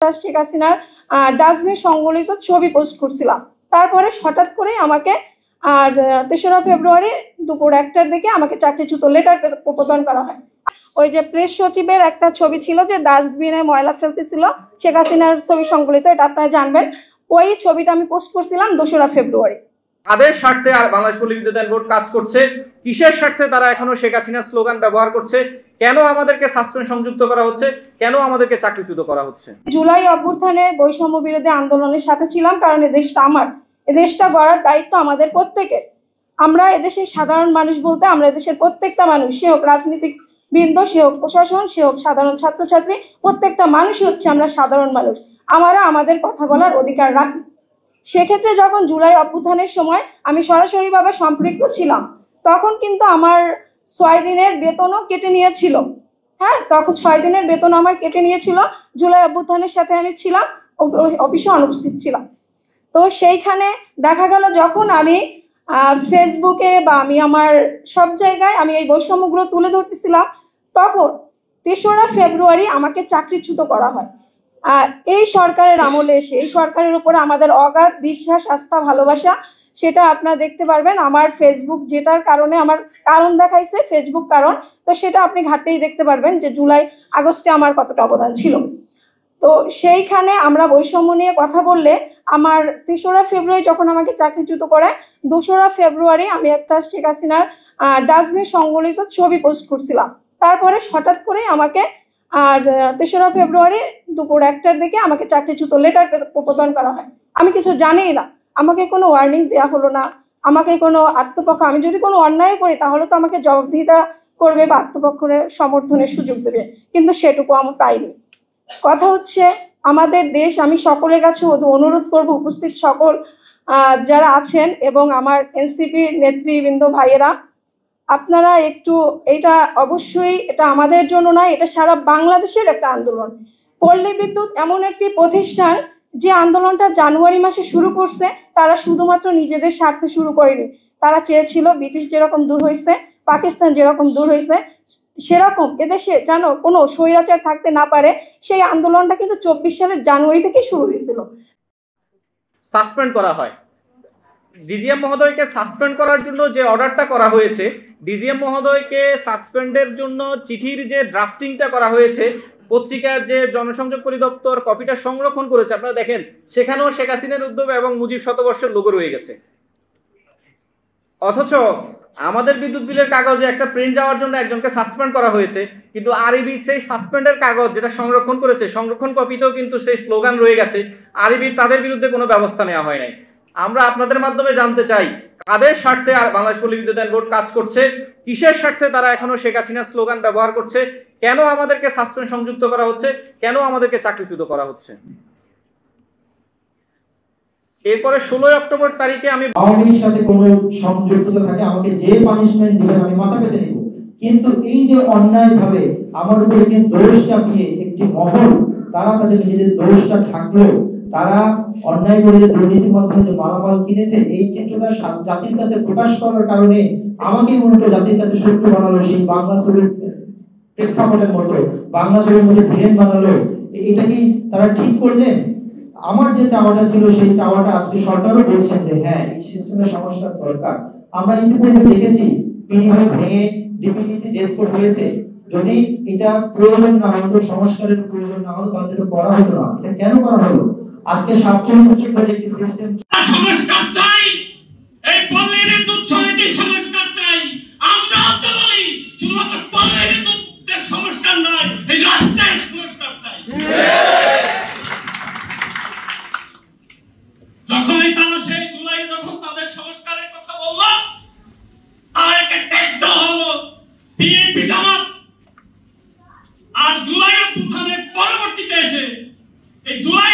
একটা শেখ হাসিনার ডাস্টবিন সংবলিত ছবি পোস্ট করছিলাম। তারপরে হঠাৎ করে আমাকে ৩রা ফেব্রুয়ারি দুপুর ১টার দিকে আমাকে চাকরিচ্যুত লেটার প্রদান করা হয়। ওই যে প্রেস সচিবের একটা ছবি ছিল যে ডাস্টবিনে ময়লা ফেলতেছিল, শেখ হাসিনার ছবি সংবলিত, এটা আপনারা জানবেন। ওই ছবিটা আমি পোস্ট করছিলাম ২রা ফেব্রুয়ারি। তাদের স্বার্থে আর বাংলাদেশ পল্লী বিদ্যুতায়ন বোর্ড কাজ করছে, কিসের স্বার্থে তারা এখনো শেখ হাসিনার স্লোগান ব্যবহার করছে? কেন আমাদেরকে সাসপেন্ড সংযুক্ত করা হচ্ছে? কেন আমাদেরকে চাকরিচ্যুত করা হচ্ছে? জুলাই অভ্যুত্থানে বৈষম্য বিরোধী আন্দোলনের সাথে ছিলাম, কারণ এদেশটা আমার, এদেশটা গড়ার দায়িত্ব আমাদের প্রত্যেকের। আমরা এদেশের সাধারণ মানুষ বলতে আমরা এদেশের প্রত্যেকটা মানুষ, সে হোক রাজনীতিক বৃন্দ, সে হোক প্রশাসন, সে হোক সাধারণ ছাত্রছাত্রী, প্রত্যেকটা মানুষই হচ্ছে আমরা সাধারণ মানুষ। আমরা আমাদের কথা বলার অধিকার রাখি। সেক্ষেত্রে যখন জুলাই অভ্যুত্থানের সময় আমি সরাসরিভাবে সম্পৃক্ত ছিলাম, তখন কিন্তু আমার ৬ দিনের বেতনও কেটে নিয়েছিল। হ্যাঁ, তখন ৬ দিনের বেতন আমার কেটে নিয়েছিল। জুলাই অভ্যুত্থানের সাথে আমি ছিলাম, অফিসে অনুপস্থিত ছিলাম। তো সেইখানে দেখা গেল যখন আমি ফেসবুকে বা আমি আমার সব জায়গায় আমি এই বৈষম্যগুলো তুলে ধরতেছিলাম, তখন ৩রা ফেব্রুয়ারি আমাকে চাকরিচ্যুত করা হয়। এই সরকারের আমলে এসে এই সরকারের উপরে আমাদের অগাধ বিশ্বাস, আস্থা, ভালোবাসা, সেটা আপনারা দেখতে পারবেন। আমার ফেসবুক যেটার কারণে আমার কারণ দেখাইছে, ফেসবুক কারণ, তো সেটা আপনি ঘাটতেই দেখতে পারবেন যে জুলাই আগস্টে আমার কতটা অবদান ছিল। তো সেইখানে আমরা বৈষম্য নিয়ে কথা বললে আমার ৩রা ফেব্রুয়ারি যখন আমাকে চাকরিচ্যুত করে, ২রা ফেব্রুয়ারি আমি একটা শেখ হাসিনার ডাস্টবিন সংবলিত ছবি পোস্ট করছিলাম। তারপরে হঠাৎ করে আমাকে ৩রা ফেব্রুয়ারি দুপুর ১টার দিকে আমাকে চাকরিচ্যুত লেটার প্রদান করা হয়। আমি কিছু জানিই না, আমাকে কোনো ওয়ার্নিং দেওয়া হলো না, আমাকে কোনো আত্মপক্ষ, আমি যদি কোনো অন্যায় করি তাহলে তো আমাকে জবাবদিহিতা করবে বা আত্মপক্ষের সমর্থনের সুযোগ দেবে, কিন্তু সেটুকু আমি পাইনি। কথা হচ্ছে আমাদের দেশ, আমি সকলের কাছে অনুরোধ করব, উপস্থিত সকল যারা আছেন এবং আমার এনসিপির নেতৃবৃন্দ ভাইয়েরা, আপনারা একটু, এটা অবশ্যই এটা আমাদের জন্য নয়, এটা সারা বাংলাদেশের একটা আন্দোলন। পল্লী বিদ্যুৎ এমন একটি প্রতিষ্ঠান যে আন্দোলনটা জানুয়ারি মাসে শুরু করছে, তারা শুধুমাত্র নিজেদের স্বার্থে শুরু করেনি। তারা চেয়েছিল ব্রিটিশ যেরকম দূর হয়েছে, পাকিস্তান যেরকম দূর হয়েছে, সেরকম এদেশে যেন কোনো স্বৈরাচার থাকতে না পারে। সেই আন্দোলনটা কিন্তু ২৪ সালের জানুয়ারি থেকে শুরু হয়েছিল। সাসপেন্ড করা হয়, ডিজিএম মহোদয়কে সাসপেন্ড করার জন্য যে অর্ডারটা করা হয়েছে, ডিজিএম মহোদয়কে সাসপেন্ডের জন্য চিঠির যে ড্রাফটিংটা করা হয়েছে, পত্রিকার যে জনসংযোগ পরিদপ্তর কপিটা সংরক্ষণ করেছে, আপনারা দেখেন সেখানেও শেখ হাসিনার উদ্যোগ এবং মুজিব শতবর্ষের লোগো রয়ে গেছে। অথচ আমাদের বিদ্যুৎ বিলের কাগজে একটা প্রিন্ট যাওয়ার জন্য একজনকে সাসপেন্ড করা হয়েছে, কিন্তু আরইবি সেই সাসপেন্ডের কাগজ যেটা সংরক্ষণ করেছে, সংরক্ষণ কপিতেও কিন্তু সেই স্লোগান রয়ে গেছে। আরইবি তাদের বিরুদ্ধে কোনো ব্যবস্থা নেওয়া হয় নাই। আমরা আপনাদের মাধ্যমে জানতে চাই, কাদের স্বার্থে আর বাংলাদেশ পল্লী বিদ্যুতায়ন বোর্ড কাজ করছে? কিসের স্বার্থে তারা এখনো শেখ হাসিনার স্লোগান ব্যবহার করছে? কেন আমাদেরকে সাসপেন্ড সংযুক্ত করা হচ্ছে? কেন আমাদেরকে চাকরিচ্যুত করা হচ্ছে? এরপরে ১৬ অক্টোবর তারিখে আমি আওয়ামীর সাথে কোনো সংযুক্ততা থাকে, আমাকে যে পানিশমেন্ট দিবেন আমি মাথা পেতে নিব। কিন্তু এই যে অন্যায়ভাবে আমার উপরে দোষ চাপিয়ে একটি মহল, তারা তাদের নিজেদের দোষটা ঢাকলো, তারা অন্যায় করে যে দুর্নীতির মাধ্যমে যে মালামাল কিনেছে, এই চিত্রটা জাতির কাছে প্রকাশ করার কারণে আমাকে মূলত জাতির কাছে শত্রু বানালো। সেই বাংলা ছবির প্রেক্ষাপটের মতো বাংলা ছবির মধ্যে ভিলেন বানালো। এটা কি তারা ঠিক করলেন? আমার যে চাওয়াটা ছিল সেই চাওয়াটা আজকে সরকারও বলছেন যে হ্যাঁ, এই সিস্টেমের সংস্কার দরকার। আমরা ইতিপূর্বে দেখেছি পিডিবি ভেঙে ডিপিডিসি ডেসকোড হয়েছে। যদি এটা প্রয়োজন না হতো, সংস্কারের প্রয়োজন না হতো, তাহলে এটা করা হতো না। এটা কেন করা হলো? আজকে ৪৭ বছর ধরে একটি সিস্টেম সংস্কার চাই, এই পল্লী বিদ্যুৎ সমিতি সংস্কার চাই। আমরা তো বলি শুধুমাত্র পল্লী বিদ্যুতের সংস্কার নয়, এই রাষ্ট্রের সংস্কার চাই। যখনই তারা সেই জুলাই যখন তাদের সংস্কারের কথা বলল, আর একটা ট্যাগ দেওয়া হলো বিএনপি জামাত। আর জুলাই অভ্যুত্থানের পরবর্তীতে এসে এই জুলাই